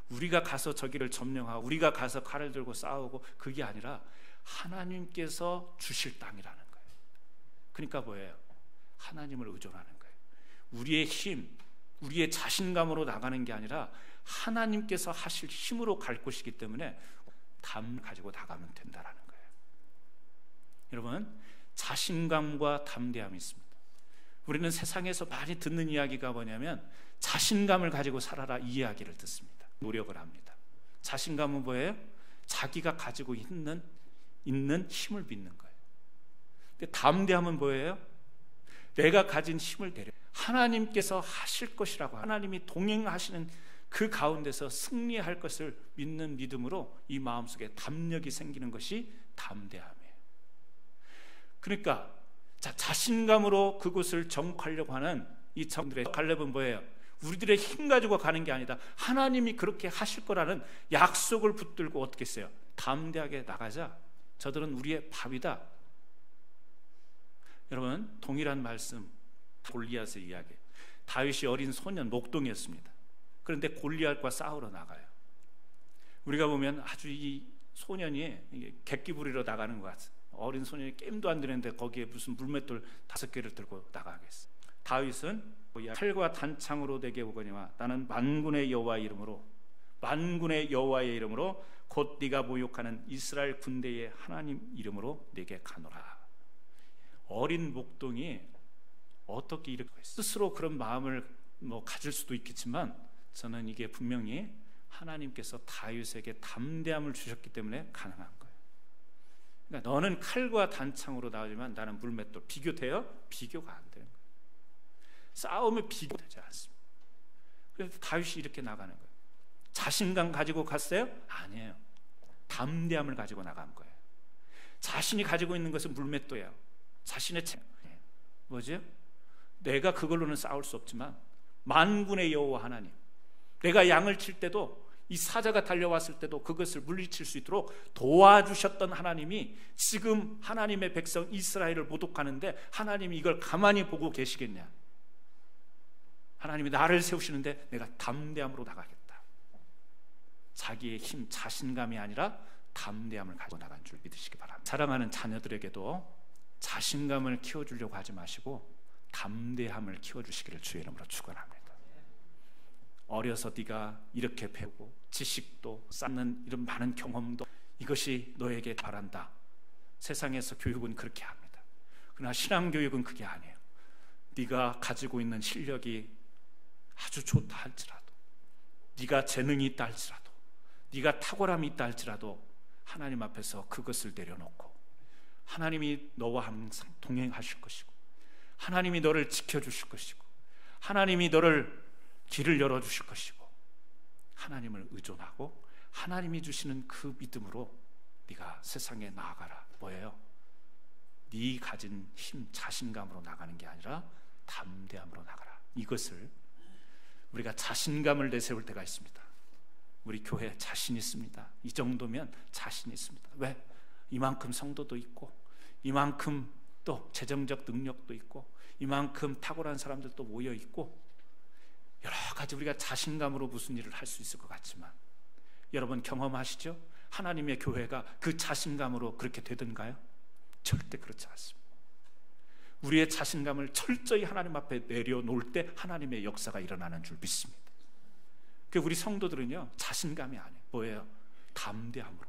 우리가 가서 저기를 점령하고 우리가 가서 칼을 들고 싸우고, 그게 아니라 하나님께서 주실 땅이라는 거예요. 그러니까 뭐예요? 하나님을 의존하는 거예요. 우리의 힘, 우리의 자신감으로 나가는 게 아니라 하나님께서 하실 힘으로 갈 곳이기 때문에 담 가지고 나가면 된다라는 거예요. 여러분, 자신감과 담대함이 있습니다. 우리는 세상에서 많이 듣는 이야기가 뭐냐면, 자신감을 가지고 살아라, 이 이야기를 듣습니다. 노력을 합니다. 자신감은 뭐예요? 자기가 가지고 있는 있는 힘을 믿는 거예요. 근데 담대함은 뭐예요? 내가 가진 힘을 내려 하나님께서 하실 것이라고, 하나님이 동행하시는 그 가운데서 승리할 것을 믿는 믿음으로 이 마음속에 담력이 생기는 것이 담대함이에요. 그러니까 자신감으로 그곳을 정복하려고 하는 이 청들의 갈렙은 뭐예요? 우리들의 힘 가지고 가는 게 아니다, 하나님이 그렇게 하실 거라는 약속을 붙들고 어떻게 했어요? 담대하게 나가자. 저들은 우리의 밥이다. 여러분, 동일한 말씀, 골리앗의 이야기. 다윗이 어린 소년 목동이었습니다. 그런데 골리앗과 싸우러 나가요. 우리가 보면 아주 이 소년이 객기 부리러 나가는 것 같아요. 어린 소년이 게임도 안 되는데 거기에 무슨 물맷돌 5개를 들고 나가겠어. 다윗은 칼과 단창으로 내게 오거니와 나는 만군의 여호와의 이름으로 곧 네가 모욕하는 이스라엘 군대의 하나님 이름으로 내게 가노라. 어린 목동이 어떻게 이렇게 스스로 그런 마음을 가질 수도 있겠지만, 저는 이게 분명히 하나님께서 다윗에게 담대함을 주셨기 때문에 가능한 거예요. 그러니까 너는 칼과 단창으로 나오지만 나는 물맷돌. 비교돼요? 비교가 안 되는 거예요. 싸움에 비교되지 않습니다. 그래서 다윗이 이렇게 나가는 거예요. 자신감 가지고 갔어요? 아니에요. 담대함을 가지고 나간 거예요. 자신이 가지고 있는 것은 물맷돌이에요. 자신의 뭐죠? 내가 그걸로는 싸울 수 없지만 만군의 여호와 하나님, 내가 양을 칠 때도 이 사자가 달려왔을 때도 그것을 물리칠 수 있도록 도와주셨던 하나님이 지금 하나님의 백성 이스라엘을 모독하는데 하나님이 이걸 가만히 보고 계시겠냐? 하나님이 나를 세우시는데 내가 담대함으로 나가겠다. 자기의 힘, 자신감이 아니라 담대함을 가지고 나간 줄 믿으시기 바랍니다. 사랑하는 자녀들에게도 자신감을 키워주려고 하지 마시고 담대함을 키워주시기를 주의 이름으로 축원합니다. 어려서 네가 이렇게 배우고 지식도 쌓는 이런 많은 경험도 이것이 너에게 바란다. 세상에서 교육은 그렇게 합니다. 그러나 신앙교육은 그게 아니에요. 네가 가지고 있는 실력이 아주 좋다 할지라도, 네가 재능이 있다 할지라도, 네가 탁월함이 있다 할지라도 하나님 앞에서 그것을 내려놓고 하나님이 너와 항상 동행하실 것이고 하나님이 너를 지켜주실 것이고 하나님이 너를 길을 열어주실 것이고 하나님을 의존하고 하나님이 주시는 그 믿음으로 네가 세상에 나아가라. 뭐예요? 네 가진 힘, 자신감으로 나가는 게 아니라 담대함으로 나가라. 이것을 우리가 자신감을 내세울 때가 있습니다. 우리 교회 자신 있습니다. 이 정도면 자신 있습니다. 왜? 이만큼 성도도 있고 이만큼 또 재정적 능력도 있고 이만큼 탁월한 사람들도 모여 있고 여러 가지 우리가 자신감으로 무슨 일을 할 수 있을 것 같지만, 여러분 경험하시죠? 하나님의 교회가 그 자신감으로 그렇게 되던가요? 절대 그렇지 않습니다. 우리의 자신감을 철저히 하나님 앞에 내려놓을 때 하나님의 역사가 일어나는 줄 믿습니다. 우리 성도들은요, 자신감이 아니에요. 뭐예요? 담대함으로.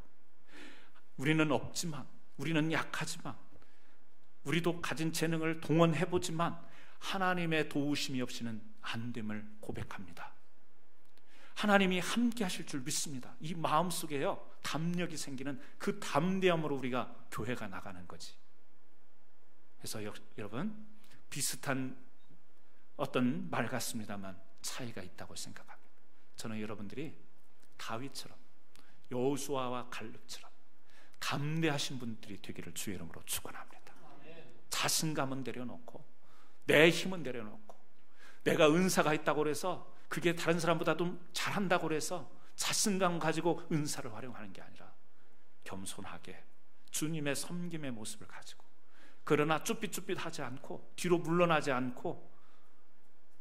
우리는 없지만, 우리는 약하지만, 우리도 가진 재능을 동원해보지만 하나님의 도우심이 없이는 안 됨을 고백합니다. 하나님이 함께 하실 줄 믿습니다. 이 마음속에요, 담력이 생기는 그 담대함으로 우리가 교회가 나가는 거지. 그래서 여러분, 비슷한 어떤 말 같습니다만 차이가 있다고 생각합니다. 저는 여러분들이 다윗처럼 여호수아와 갈렙처럼 담대하신 분들이 되기를 주의 이름으로 축원합니다. 자신감은 내려놓고 내 힘은 내려놓고 내가 은사가 있다고 해서 그게 다른 사람보다도 잘한다고 해서 자신감 가지고 은사를 활용하는 게 아니라 겸손하게 주님의 섬김의 모습을 가지고, 그러나 쭈삣쭈삣하지 않고 뒤로 물러나지 않고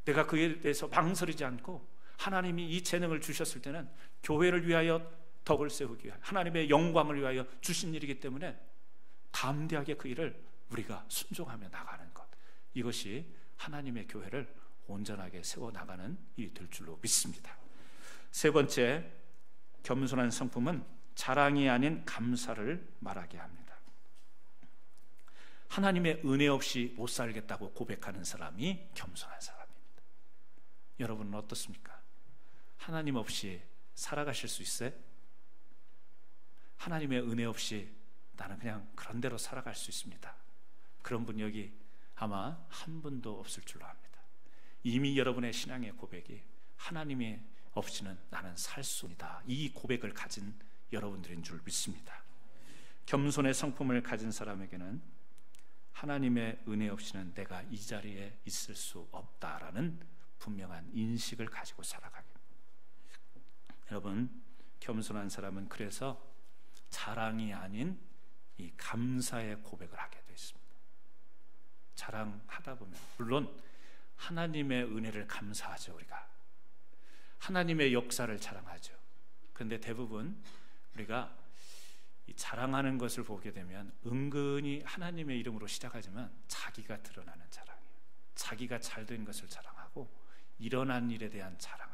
내가 그에 대해서 망설이지 않고, 하나님이 이 재능을 주셨을 때는 교회를 위하여 덕을 세우기 위하여 하나님의 영광을 위하여 주신 일이기 때문에 담대하게 그 일을 우리가 순종하며 나가는 것, 이것이 하나님의 교회를 온전하게 세워나가는 일이 될 줄로 믿습니다. 세 번째, 겸손한 성품은 자랑이 아닌 감사를 말하게 합니다. 하나님의 은혜 없이 못 살겠다고 고백하는 사람이 겸손한 사람입니다. 여러분은 어떻습니까? 하나님 없이 살아가실 수 있어요? 하나님의 은혜 없이 나는 그냥 그런 대로 살아갈 수 있습니다. 그런 분 여기 아마 한 분도 없을 줄로 압니다. 이미 여러분의 신앙의 고백이 하나님이 없이는 나는 살 수 없다, 이 고백을 가진 여러분들인 줄 믿습니다. 겸손의 성품을 가진 사람에게는 하나님의 은혜 없이는 내가 이 자리에 있을 수 없다라는 분명한 인식을 가지고 살아가게 됩니다. 여러분, 겸손한 사람은 그래서 자랑이 아닌 이 감사의 고백을 하게 되어 있습니다. 자랑하다 보면 물론 하나님의 은혜를 감사하죠. 우리가 하나님의 역사를 자랑하죠. 그런데 대부분 우리가 이 자랑하는 것을 보게 되면 은근히 하나님의 이름으로 시작하지만 자기가 드러나는 자랑이에요. 자기가 잘된 것을 자랑하고 일어난 일에 대한 자랑.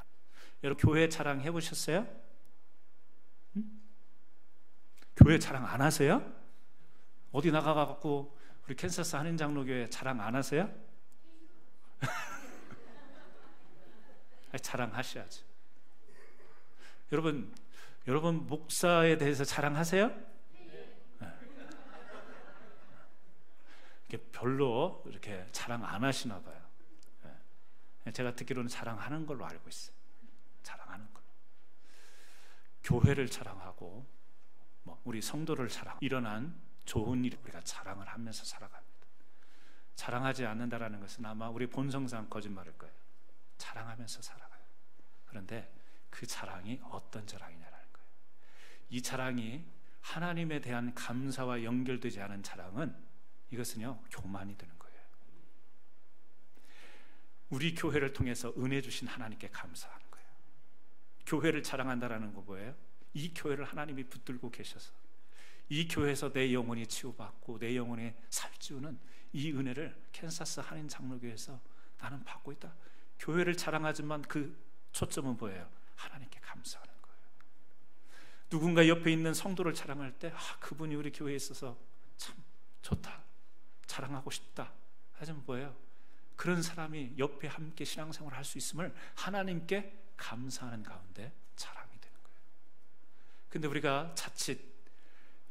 여러분 교회 자랑 해보셨어요? 응? 교회 자랑 안 하세요? 어디 나가갖고 우리 캔사스 한인장로교회 자랑 안 하세요? 자랑하셔야죠. 여러분 목사에 대해서 자랑하세요? 네. 별로 이렇게 자랑 안 하시나 봐요. 네. 제가 듣기로는 자랑하는 걸로 알고 있어요. 자랑하는 걸로. 교회를 자랑하고 우리 성도를 자랑, 일어난 좋은 일 우리가 자랑을 하면서 살아갑니다. 자랑하지 않는다라는 것은 아마 우리 본성상 거짓말일 거예요. 자랑하면서 살아가요. 그런데 그 자랑이 어떤 자랑이냐라는 거예요. 이 자랑이 하나님에 대한 감사와 연결되지 않은 자랑은 이것은요 교만이 되는 거예요. 우리 교회를 통해서 은혜 주신 하나님께 감사하는 거예요. 교회를 자랑한다라는 거 뭐예요? 이 교회를 하나님이 붙들고 계셔서 이 교회에서 내 영혼이 치유받고 내 영혼이 살찌우는 이 은혜를 캔사스 한인 장로교회에서 나는 받고 있다. 교회를 자랑하지만 그 초점은 뭐예요? 하나님께 감사하는 거예요. 누군가 옆에 있는 성도를 자랑할 때 그분이 우리 교회에 있어서 참 좋다, 자랑하고 싶다 하지만 뭐예요? 그런 사람이 옆에 함께 신앙생활을 할 수 있음을 하나님께 감사하는 가운데 자랑이 되는 거예요. 근데 우리가 자칫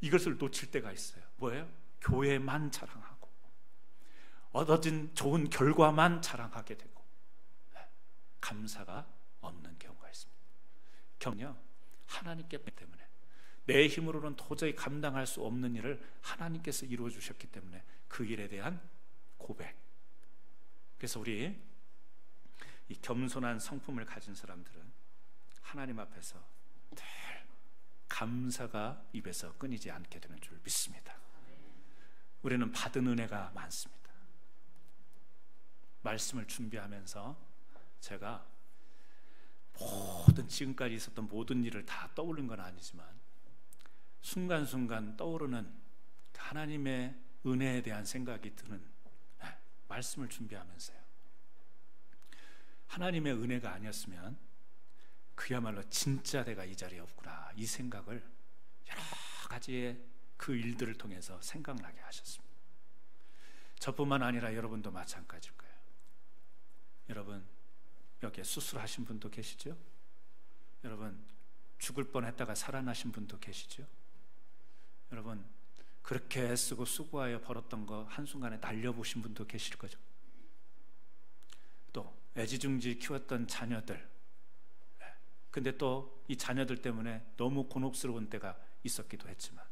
이것을 놓칠 때가 있어요. 뭐예요? 교회만 자랑하고 얻어진 좋은 결과만 자랑하게 되고 감사가 없는 경우가 있습니다. 경요 하나님께 때문에 내 힘으로는 도저히 감당할 수 없는 일을 하나님께서 이루어 주셨기 때문에 그 일에 대한 고백. 그래서 우리 이 겸손한 성품을 가진 사람들은 하나님 앞에서 늘 감사가 입에서 끊이지 않게 되는 줄 믿습니다. 우리는 받은 은혜가 많습니다. 말씀을 준비하면서 제가 지금까지 있었던 모든 일을 다 떠오른 건 아니지만 순간순간 떠오르는 하나님의 은혜에 대한 생각이 드는 말씀을 준비하면서요. 하나님의 은혜가 아니었으면 그야말로 진짜 내가 이 자리에 없구나, 이 생각을 여러 가지의 그 일들을 통해서 생각나게 하셨습니다. 저뿐만 아니라 여러분도 마찬가지일 거예요. 여러분 여기에 수술하신 분도 계시죠? 여러분 죽을 뻔했다가 살아나신 분도 계시죠? 여러분 그렇게 애쓰고 수고하여 벌었던 거 한순간에 날려보신 분도 계실 거죠. 또 애지중지 키웠던 자녀들, 근데 또 이 자녀들 때문에 너무 곤혹스러운 때가 있었기도 했지만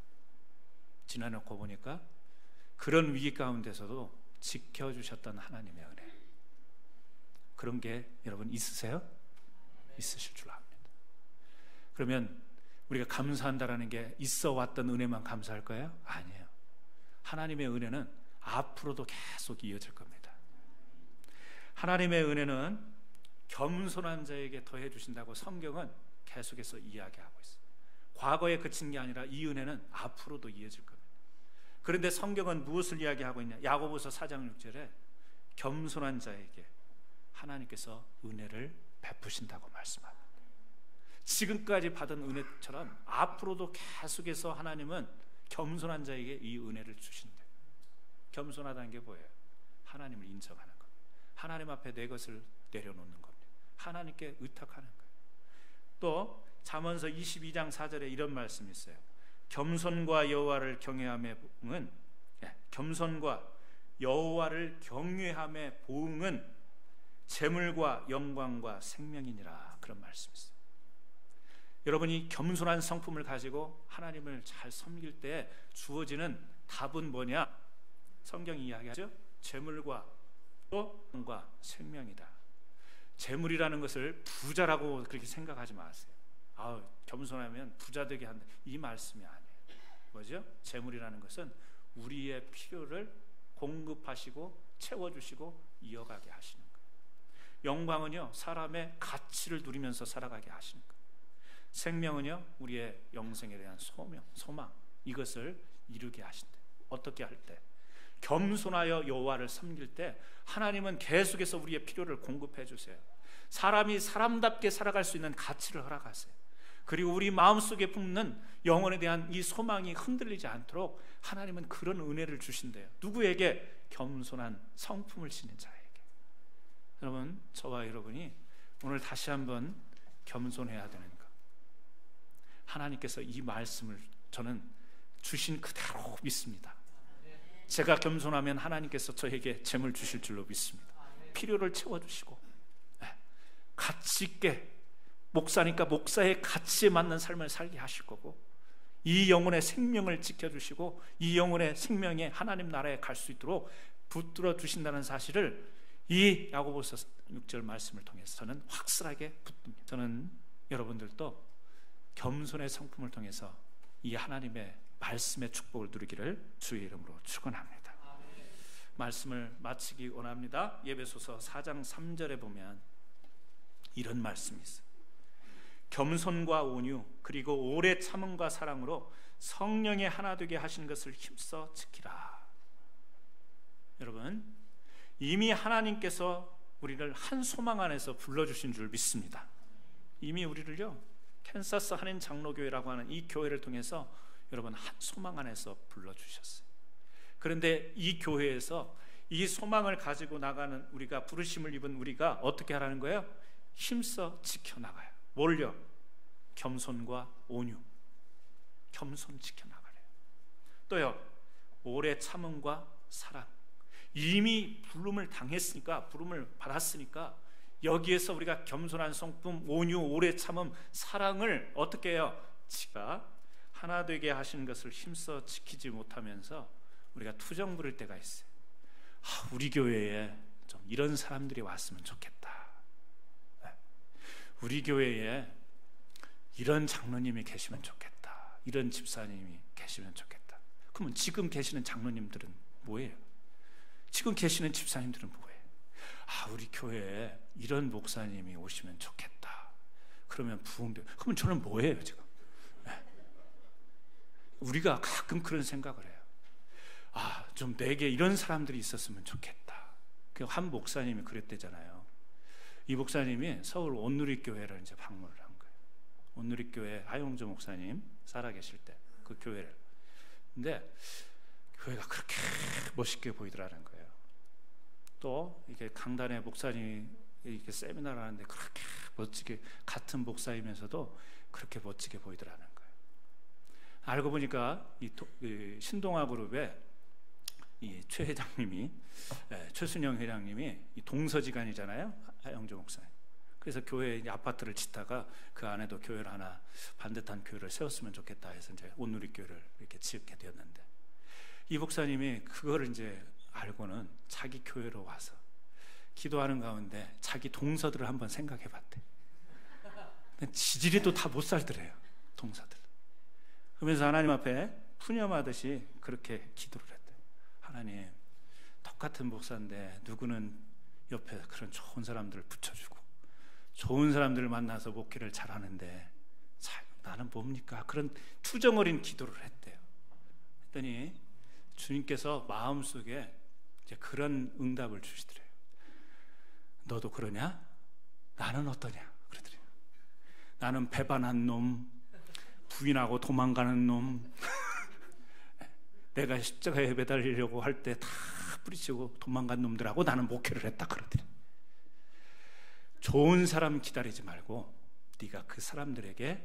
지나놓고 보니까 그런 위기 가운데서도 지켜주셨던 하나님의 은혜, 그런 게 여러분 있으세요? 있으실 줄 압니다. 그러면 우리가 감사한다라는 게 있어 왔던 은혜만 감사할 거예요? 아니에요. 하나님의 은혜는 앞으로도 계속 이어질 겁니다. 하나님의 은혜는 겸손한 자에게 더해 주신다고 성경은 계속해서 이야기하고 있어요. 과거에 그친 게 아니라 이 은혜는 앞으로도 이어질 겁니다. 그런데 성경은 무엇을 이야기하고 있냐? 야고보서 4장 6절에 겸손한 자에게 하나님께서 은혜를 베푸신다고 말씀합니다. 지금까지 받은 은혜처럼 앞으로도 계속해서 하나님은 겸손한 자에게 이 은혜를 주신대요. 겸손하다는 게 뭐예요? 하나님을 인정하는 것, 하나님 앞에 내 것을 내려놓는 겁니다. 하나님께 의탁하는 거예요. 또 잠언서 22장 4절에 이런 말씀이 있어요. 겸손과 여호와를 경외함의 보응은, 겸손과 여호와를 경외함의 보응은 재물과 영광과 생명이니라, 그런 말씀이 있어요. 여러분이 겸손한 성품을 가지고 하나님을 잘 섬길 때 주어지는 답은 뭐냐? 성경이 이야기하죠. 재물과 또 영광과 생명이다. 재물이라는 것을 부자라고 그렇게 생각하지 마세요. 겸손하면 부자 되게 한다, 이 말씀이 아니에요. 뭐죠? 재물이라는 것은 우리의 필요를 공급하시고 채워주시고 이어가게 하시는 거예요. 영광은요, 사람의 가치를 누리면서 살아가게 하시는 거예요. 생명은요, 우리의 영생에 대한 소망, 이것을 이루게 하신다. 어떻게 할 때? 겸손하여 여호와를 섬길 때 하나님은 계속해서 우리의 필요를 공급해 주세요. 사람이 사람답게 살아갈 수 있는 가치를 허락하세요. 그리고 우리 마음속에 품는 영혼에 대한 이 소망이 흔들리지 않도록 하나님은 그런 은혜를 주신대요. 누구에게? 겸손한 성품을 지닌 자에게. 여러분, 저와 여러분이 오늘 다시 한번 겸손해야 되는 것, 하나님께서 이 말씀을 저는 주신 그대로 믿습니다. 제가 겸손하면 하나님께서 저에게 재물 주실 줄로 믿습니다. 필요를 채워주시고 가치 있게, 목사니까 목사의 가치에 맞는 삶을 살게 하실 거고, 이 영혼의 생명을 지켜주시고 이 영혼의 생명에 하나님 나라에 갈 수 있도록 붙들어 주신다는 사실을 이 야고보서 6절 말씀을 통해서 저는 확실하게 붙듭니다. 저는 여러분들도 겸손의 성품을 통해서 이 하나님의 말씀의 축복을 누리기를 주의 이름으로 축원합니다. 말씀을 마치기 원합니다. 에베소서 4장 3절에 보면 이런 말씀이 있어요. 겸손과 온유 그리고 오래 참음과 사랑으로 성령의 하나 되게 하신 것을 힘써 지키라. 여러분, 이미 하나님께서 우리를 한 소망 안에서 불러주신 줄 믿습니다. 이미 우리를요, 캔사스 한인 장로교회라고 하는 이 교회를 통해서 여러분 한 소망 안에서 불러주셨어요. 그런데 이 교회에서 이 소망을 가지고 나가는 우리가, 부르심을 입은 우리가 어떻게 하라는 거예요? 힘써 지켜나가요. 뭘요? 겸손과 온유, 겸손 지켜나가래요. 또요, 오래 참음과 사랑. 이미 부름을 당했으니까, 부름을 받았으니까 여기에서 우리가 겸손한 성품, 온유, 오래 참음, 사랑을 어떻게 해요? 지가 하나 되게 하신 것을 힘써 지키지 못하면서 우리가 투정 부릴 때가 있어요. 우리 교회에 좀 이런 사람들이 왔으면 좋겠다. 우리 교회에 이런 장로님이 계시면 좋겠다. 이런 집사님이 계시면 좋겠다. 그러면 지금 계시는 장로님들은 뭐예요? 지금 계시는 집사님들은 뭐예요? 우리 교회에 이런 목사님이 오시면 좋겠다. 그러면 부흥돼요. 그러면 저는 뭐예요 지금? 우리가 가끔 그런 생각을 해요. 좀 내게 이런 사람들이 있었으면 좋겠다. 한 목사님이 그랬대잖아요. 이 목사님이 서울 온누리교회를 이제 방문을 한 거예요. 온누리교회 하용조 목사님 살아계실 때 그 교회를. 근데 교회가 그렇게 멋있게 보이더라는 거예요. 또 이게 강단에 목사님이 이렇게 세미나를 하는데 그렇게 멋지게, 같은 목사이면서도 그렇게 멋지게 보이더라는 거예요. 알고 보니까 이 신동아 그룹의 이 최 회장님이, 최순영 회장님이 이 동서지간이잖아요, 하영조 목사님. 그래서 교회 아파트를 짓다가 그 안에도 교회를 하나, 반듯한 교회를 세웠으면 좋겠다 해서 이제 온누리교회를 이렇게 짓게 되었는데, 이 목사님이 그거를 이제 알고는 자기 교회로 와서 기도하는 가운데 자기 동서들을 한번 생각해 봤대. 지지리도 다 못 살더래요, 동서들. 그러면서 하나님 앞에 푸념하듯이 그렇게 기도를 했대. 하나님, 똑같은 목사인데 누구는 옆에 그런 좋은 사람들을 붙여주고 좋은 사람들을 만나서 목회를 잘하는데 나는 뭡니까? 그런 투정어린 기도를 했대요. 했더니 주님께서 마음속에 이제 그런 응답을 주시더래요. 너도 그러냐? 나는 어떠냐? 그러더래요. 나는 배반한 놈, 부인하고 도망가는 놈, 내가 십자가에 매달리려고 할 때 다 뿌리치고 도망간 놈들하고 나는 목회를 했다 그러더래요. 좋은 사람 기다리지 말고 네가 그 사람들에게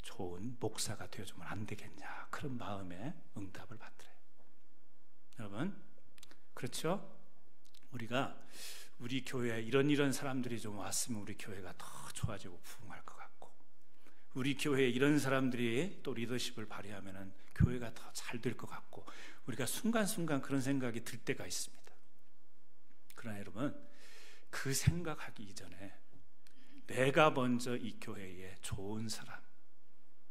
좋은 목사가 되어주면 안 되겠냐, 그런 마음에 응답을 받더래요. 여러분, 그렇죠? 우리가 우리 교회에 이런 사람들이 좀 왔으면 우리 교회가 더 좋아지고 부흥할 것 같고, 우리 교회에 이런 사람들이 또 리더십을 발휘하면 교회가 더 잘 될 것 같고, 우리가 순간순간 그런 생각이 들 때가 있습니다. 그러나 여러분, 그 생각하기 이전에 내가 먼저 이 교회에 좋은 사람,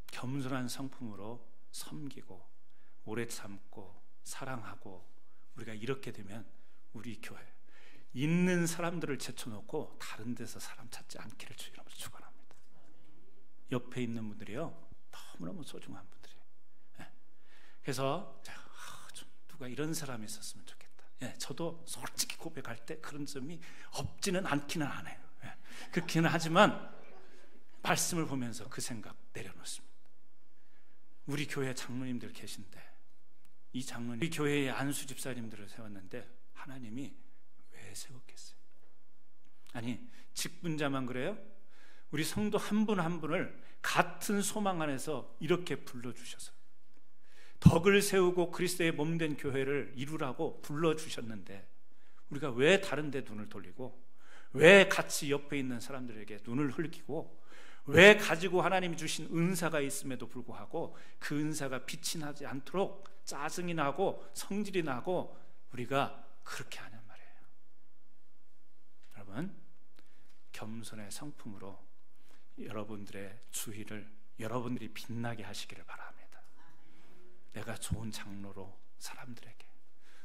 겸손한 성품으로 섬기고 오래 참고 사랑하고, 우리가 이렇게 되면 우리 교회 있는 사람들을 제쳐놓고 다른 데서 사람 찾지 않기를 주 이름으로 축원합니다. 옆에 있는 분들이요, 너무너무 소중한 분들이에요. 그래서 좀 누가 이런 사람이 있었으면 좋겠다. 저도 솔직히 고백할 때 그런 점이 없지는 않기는 않아요. 그렇기는 하지만 말씀을 보면서 그 생각 내려놓습니다. 우리 교회 장로님들 계신데, 이 장로님, 우리 교회에 안수 집사님들을 세웠는데 하나님이 왜 세웠겠어요? 아니, 직분자만 그래요? 우리 성도 한 분 한 분을 같은 소망 안에서 이렇게 불러주셔서 덕을 세우고 그리스도의 몸된 교회를 이루라고 불러주셨는데, 우리가 왜 다른 데 눈을 돌리고, 왜 같이 옆에 있는 사람들에게 눈을 흘기고, 왜 가지고 하나님이 주신 은사가 있음에도 불구하고 그 은사가 빛이 나지 않도록 짜증이 나고 성질이 나고 우리가 그렇게 하냔 말이에요. 여러분, 겸손의 성품으로 여러분들의 주의를, 여러분들이 빛나게 하시기를 바랍니다. 내가 좋은 장로로 사람들에게,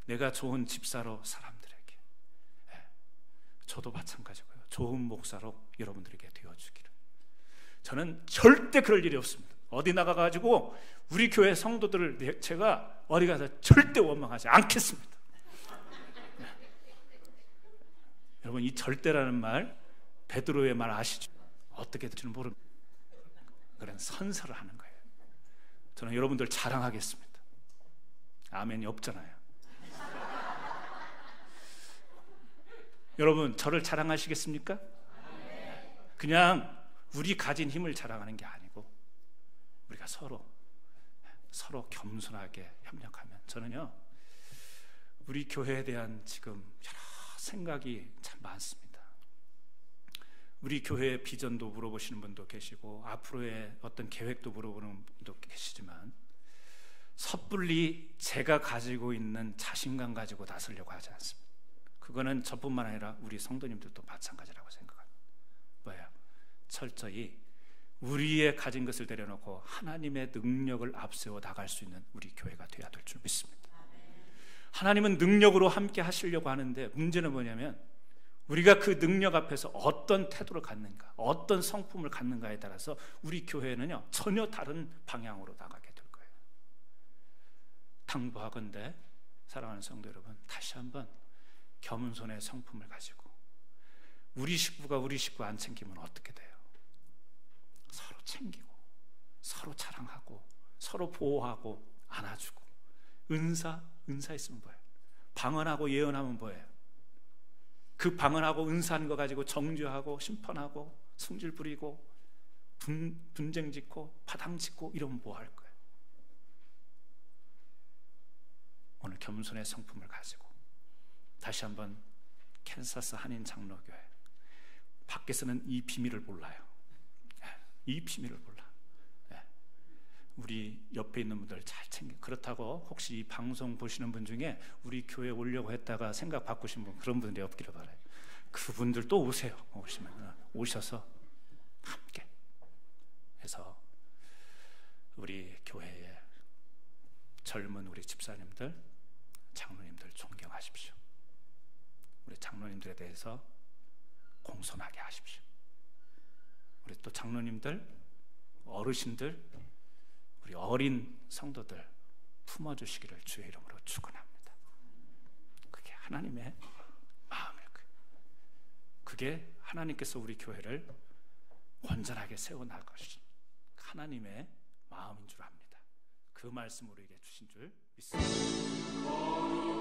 내가 좋은 집사로 사람들에게, 저도 마찬가지고요, 좋은 목사로 여러분들에게 되어주기를. 저는 절대 그럴 일이 없습니다. 어디 나가가지고 우리 교회 성도들을 제가 어디 가서 절대 원망하지 않겠습니다. 여러분, 이 절대라는 말, 베드로의 말 아시죠? 어떻게 될지는 모릅니다. 그런 선서를 하는 거예요. 저는 여러분들 자랑하겠습니다. 아멘이 없잖아요. 여러분, 저를 자랑하시겠습니까? 그냥 우리 가진 힘을 자랑하는 게 아니고, 우리가 서로 겸손하게 협력하면, 저는요, 우리 교회에 대한 지금 여러 생각이 참 많습니다. 우리 교회의 비전도 물어보시는 분도 계시고, 앞으로의 어떤 계획도 물어보는 분도 계시지만, 섣불리 제가 가지고 있는 자신감 가지고 나서려고 하지 않습니다. 그거는 저뿐만 아니라 우리 성도님들도 마찬가지라고 생각합니다. 뭐예요? 철저히 우리의 가진 것을 내려놓고 하나님의 능력을 앞세워 나갈 수 있는 우리 교회가 되어야 될 줄 믿습니다. 하나님은 능력으로 함께 하시려고 하는데, 문제는 뭐냐면 우리가 그 능력 앞에서 어떤 태도를 갖는가, 어떤 성품을 갖는가에 따라서 우리 교회는요, 전혀 다른 방향으로 나가게 될 거예요. 당부하건대 사랑하는 성도 여러분, 다시 한번 겸손의 성품을 가지고, 우리 식구가 우리 식구 안 챙기면 어떻게 돼요? 서로 챙기고, 서로 자랑하고, 서로 보호하고, 안아주고. 은사 있으면 뭐예요? 방언하고 예언하면 뭐예요? 그 방언하고 은사한 거 가지고 정죄하고 심판하고 승질 부리고 분쟁 짓고 파당 짓고 이러면 뭐 할 거예요? 오늘 겸손의 성품을 가지고 다시 한번 캔사스 한인 장로교회, 밖에서는 이 비밀을 몰라요. 이 비밀을 몰라. 우리 옆에 있는 분들 잘 챙겨. 그렇다고 혹시 이 방송 보시는 분 중에 우리 교회 오려고 했다가 생각 바꾸신 분, 그런 분들이 없기를 바라요. 그분들 또 오세요. 오셔서 함께 해서 우리 교회의 젊은 우리 집사님들, 장로님들 존경하십시오. 우리 장로님들에 대해서 공손하게 하십시오. 우리 또 장로님들, 어르신들, 우리 어린 성도들 품어주시기를 주의 이름으로 축원합니다. 그게 하나님의 마음일 거예요. 그게 하나님께서 우리 교회를 온전하게 세워나가신 하나님의 마음인 줄 압니다. 그 말씀 우리에게 주신 줄 믿습니다.